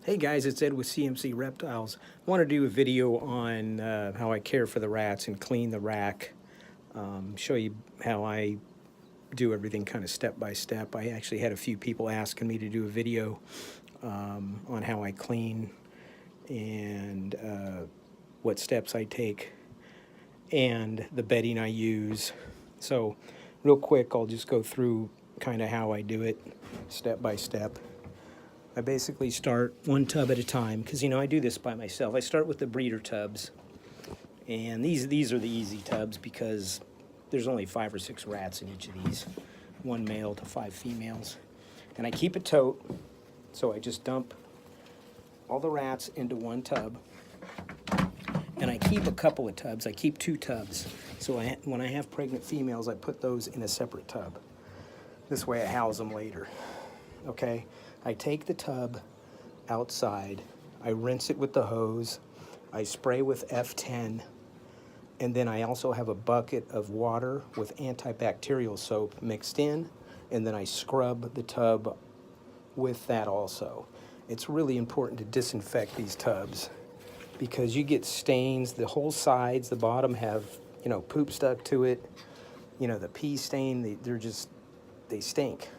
Hey guys, it's Ed with CMC Reptiles. I want to do a video on how I care for the rats and clean the rack. Show you how I do everything kind of step by step. I actually had a few people asking me to do a video on how I clean and what steps I take and the bedding I use. So real quick, I'll just go through kind of how I do it step by step. I basically start one tub at a time because, I do this by myself. I start with the breeder tubs, and these are the easy tubs because there's only 5 or 6 rats in each of these, 1 male to 5 females. And I keep a tote, so I just dump all the rats into one tub, and I keep a couple of tubs. I keep 2 tubs, so when I have pregnant females, I put those in a separate tub. This way I house them later. Okay, I take the tub outside, I rinse it with the hose, I spray with F10, and then I also have a bucket of water with antibacterial soap mixed in, and then I scrub the tub with that also. It's really important to disinfect these tubs because you get stains. The whole sides, the bottom have, poop stuck to it. The pee stain, they stink.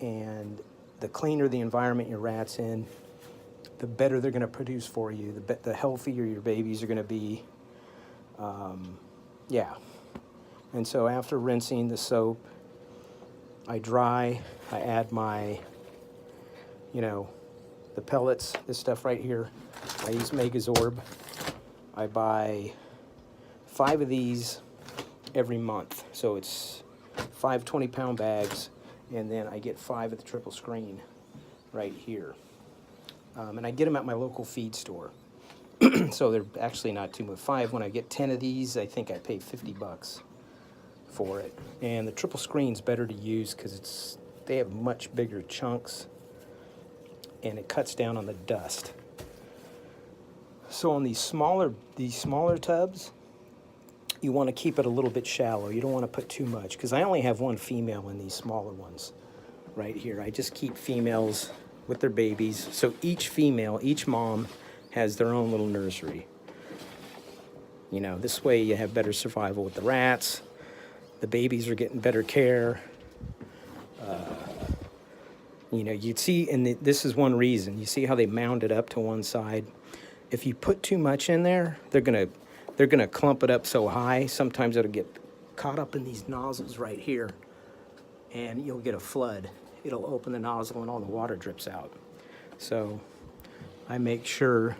And the cleaner the environment your rat's in, the better they're going to produce for you, the healthier your babies are going to be. And so after rinsing the soap, I dry, I add my, the pellets, this stuff right here. I use Megazorb. I buy 5 of these every month. So it's 5 20-pound bags. And then I get 5 at the triple screen right here. And I get them at my local feed store. So they're actually not too much. 5, when I get 10 of these, I think I pay $50 for it. And the triple screen's better to use because they have much bigger chunks and it cuts down on the dust. So on these smaller tubs, you want to keep it a little bit shallow. You don't want to put too much because I only have 1 female in these smaller ones right here. I just keep females with their babies. So each mom has their own little nursery. This way you have better survival with the rats. The babies are getting better care. You'd see, and this is one reason. You see how they mound it up to one side? If you put too much in there, they're gonna clump it up so high, sometimes it'll get caught up in these nozzles right here, and you'll get a flood. It'll open the nozzle and all the water drips out. So I make sure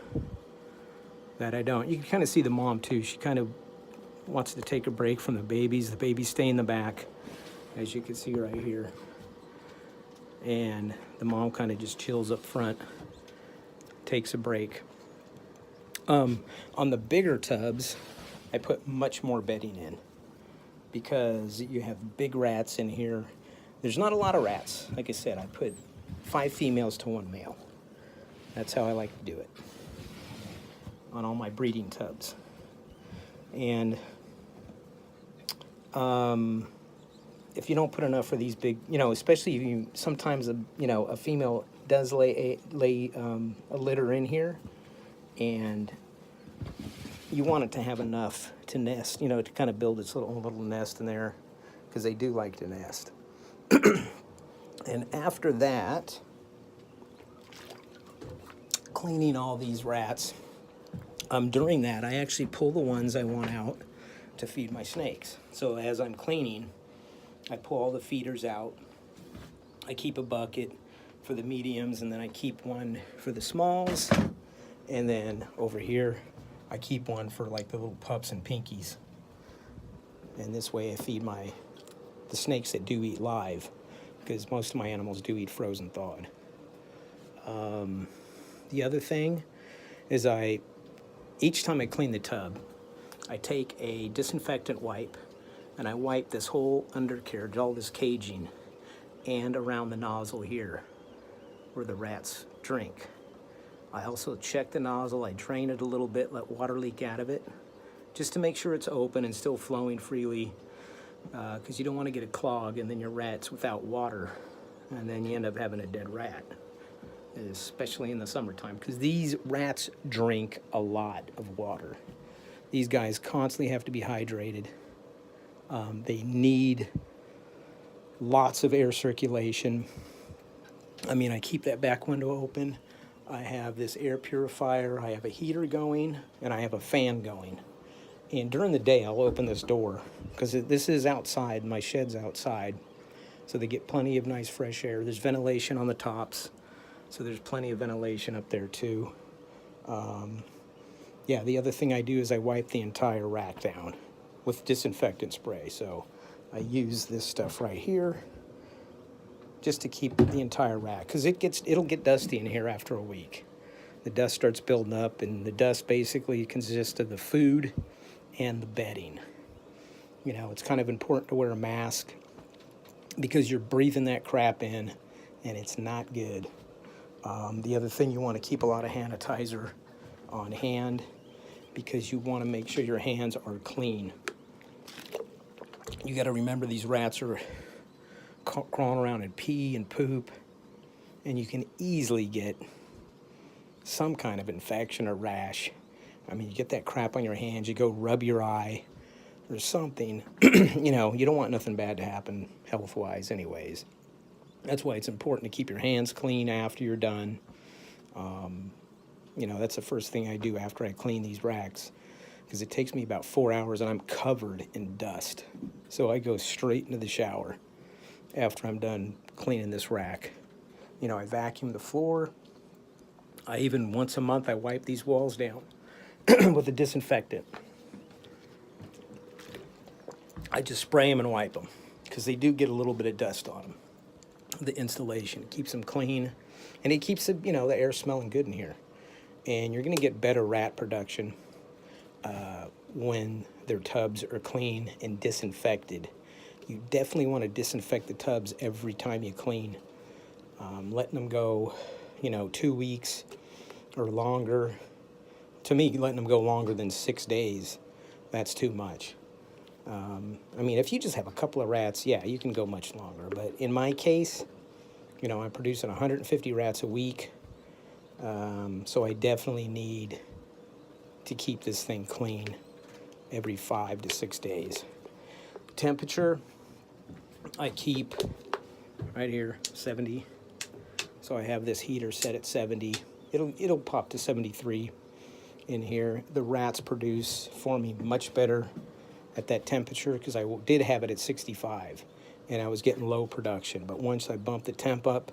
that I don't. You can kind of see the mom too. She kind of wants to take a break from the babies. The babies stay in the back, as you can see right here. And the mom kind of just chills up front, takes a break. On the bigger tubs, I put much more bedding in because you have big rats in here. There's not a lot of rats. Like I said, I put 5 females to 1 male. That's how I like to do it on all my breeding tubs. And if you don't put enough for these big, especially if sometimes a female does lay a litter in here, and you want it to have enough to nest, to kind of build its little nest in there, because they do like to nest. And after that, cleaning all these rats, during that, I actually pull the ones I want out to feed my snakes. So as I'm cleaning, I pull all the feeders out. I keep a bucket for the mediums, and then I keep one for the smalls. And then over here, I keep one for like the little pups and pinkies. And this way I feed the snakes that do eat live, because most of my animals do eat frozen thawed. The other thing is each time I clean the tub, I take a disinfectant wipe and I wipe this whole undercarriage, all this caging, and around the nozzle here where the rats drink. I also check the nozzle, I drain it a little bit, let water leak out of it, just to make sure it's open and still flowing freely, because you don't want to get a clog and then your rat's without water, and then you end up having a dead rat. especially in the summertime, because these rats drink a lot of water. These guys constantly have to be hydrated. They need lots of air circulation. I mean, I keep that back window open. I have this air purifier, I have a heater going, and I have a fan going. And during the day, I'll open this door, because this is outside, my shed's outside. So they get plenty of nice fresh air. There's ventilation on the tops, so there's plenty of ventilation up there too. Yeah, the other thing I do is I wipe the entire rack down with disinfectant spray. So I use this stuff right here just to keep the entire rack, because it'll get dusty in here after a week. The dust starts building up, and the dust basically consists of the food and the bedding. You know, it's kind of important to wear a mask because you're breathing that crap in, and it's not good. The other thing, you want to keep a lot of sanitizer on hand, because you want to make sure your hands are clean. You got to remember, these rats are crawling around and pee and poop, and you can easily get some kind of infection or rash. I mean, you get that crap on your hands, you go rub your eye or something. You know, you don't want nothing bad to happen health-wise anyways. That's why it's important to keep your hands clean after you're done. You know, that's the first thing I do after I clean these racks, because it takes me about 4 hours and I'm covered in dust. So I go straight into the shower after I'm done cleaning this rack. You know, I vacuum the floor. I even, once a month, I wipe these walls down with a disinfectant. I just spray them and wipe them, because they do get a little bit of dust on them. The installation keeps them clean, and it keeps the, you know, the air smelling good in here. And you're going to get better rat production when their tubs are clean and disinfected. You definitely want to disinfect the tubs every time you clean. Letting them go, you know, 2 weeks or longer. To me, letting them go longer than 6 days, that's too much. I mean, if you just have a couple of rats, yeah, you can go much longer. But in my case, you know, I'm producing 150 rats a week. So I definitely need to keep this thing clean every 5 to 6 days. Temperature, I keep right here, 70. So I have this heater set at 70. It'll pop to 73 in here. The rats produce for me much better at that temperature, because I did have it at 65 and I was getting low production. But once I bumped the temp up,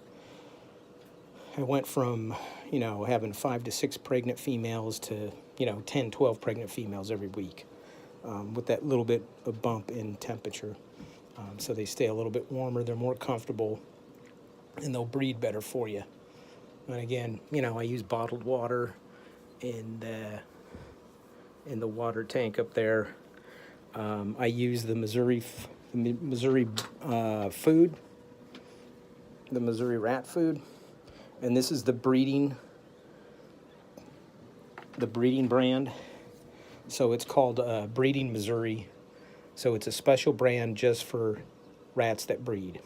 I went from, you know, having 5 to 6 pregnant females to, you know, 10, 12 pregnant females every week, with that little bit of bump in temperature. So they stay a little bit warmer, they're more comfortable, and they'll breed better for you. And again, you know, I use bottled water in the water tank up there. I use the Missouri food, the Missouri rat food, and this is the breeding brand. So it's called Breeding Missouri. So it's a special brand just for rats that breed.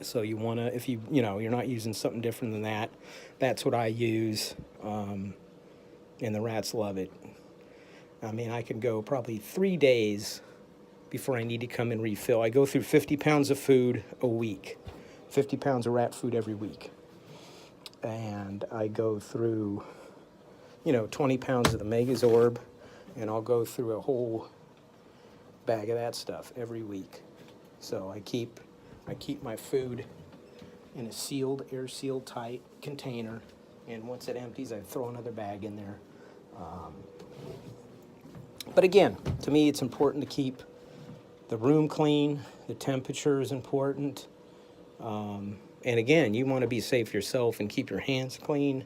So you want to, if you know, you're not using something different than that, that's what I use, and the rats love it. I mean, I can go probably 3 days before I need to come and refill. I go through 50 pounds of food a week, 50 pounds of rat food every week. And I go through, you know, 20 pounds of the Megazorb, and I'll go through a whole bag of that stuff every week. So I keep my food in a sealed, air-sealed tight container, and once it empties, I throw another bag in there. But again, to me, it's important to keep the room clean. The temperature is important. And again, you want to be safe yourself and keep your hands clean,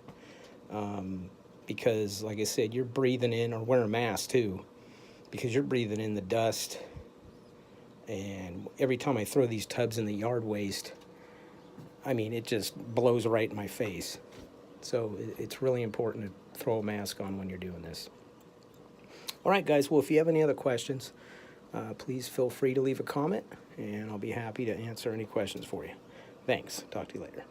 because, like I said, you're breathing in, or wear a mask too, because you're breathing in the dust. And every time I throw these tubs in the yard waste, I mean, it just blows right in my face. So it's really important to throw a mask on when you're doing this. All right, guys. Well, if you have any other questions, please feel free to leave a comment, and I'll be happy to answer any questions for you. Thanks. Talk to you later.